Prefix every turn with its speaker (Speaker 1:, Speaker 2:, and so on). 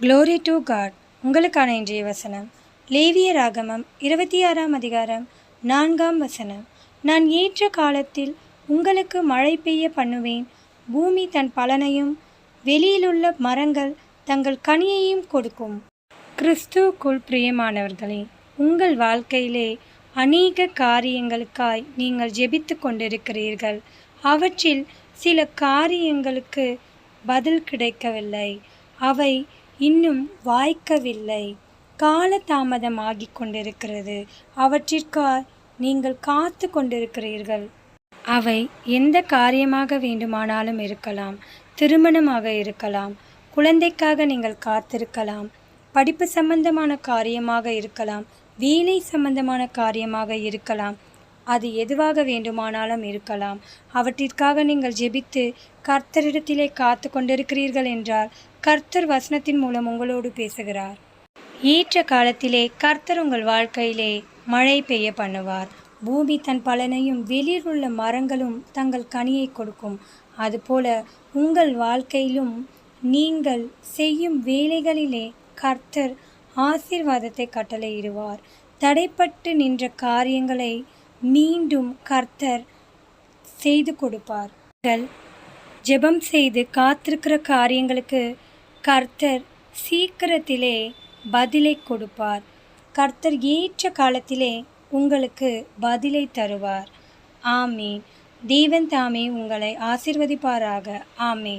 Speaker 1: Glory to God. உங்களுக்கான இன்றைய வசனம் லேவிய ராகமம் 26ஆம் அதிகாரம் 4ஆம் வசனம். நான் ஏற்ற காலத்தில் உங்களுக்கு மழை பெய்ய பண்ணுவேன், பூமி தன் பலனையும் வெளியிலுள்ள மரங்கள் தங்கள் கனியையும் கொடுக்கும். கிறிஸ்துவுக்குள் பிரியமானவர்களே, உங்கள் வாழ்க்கையிலே அநேக காரியங்களுக்காய் நீங்கள் ஜெபித்து கொண்டிருக்கிறீர்கள். அவற்றில் சில காரியங்களுக்கு பதில் கிடைக்கவில்லை. அவை இன்னும் வாய்க்கவில்லை. காலதாமதமாகிக் கொண்டிருக்கிறது. அவற்றிற்காய் நீங்கள் காத்து கொண்டிருக்கிறீர்கள். அவை எந்த காரியமாக வேண்டுமானாலும் இருக்கலாம். திருமணமாக இருக்கலாம், குழந்தைக்காக நீங்கள் காத்திருக்கலாம், படிப்பு சம்பந்தமான காரியமாக இருக்கலாம், வேலை சம்பந்தமான காரியமாக இருக்கலாம். அது எதுவாக வேண்டுமானாலும் இருக்கலாம். அவற்றிற்காக நீங்கள் ஜெபித்து கர்த்தரிடத்திலே காத்து கொண்டிருக்கிறீர்கள் என்றால் கர்த்தர் வசனத்தின் மூலம் உங்களோடு பேசுகிறார். ஏற்ற காலத்திலே கர்த்தர் உங்கள் வாழ்க்கையிலே மழை பெய்ய பண்ணுவார். பூமி தன் பலனையும் வெளியில் உள்ள மரங்களும் தங்கள் கனியை கொடுக்கும். அதுபோல உங்கள் வாழ்க்கையிலும் நீங்கள் செய்யும் வேலைகளிலே கர்த்தர் ஆசீர்வாதத்தை கட்டளையிடுவார். தடைப்பட்டு நின்ற காரியங்களை மீண்டும் கர்த்தர் செய்து கொடுப்பார். ஜெபம் செய்து காத்திருக்கிற காரியங்களுக்கு கர்த்தர் சீக்கிரத்திலே பதிலை கொடுப்பார். கர்த்தர் ஏற்ற காலத்திலே உங்களுக்கு பதிலை தருவார். ஆமீன். தேவன் தாமே உங்களை ஆசீர்வதிப்பாராக. ஆமீன்.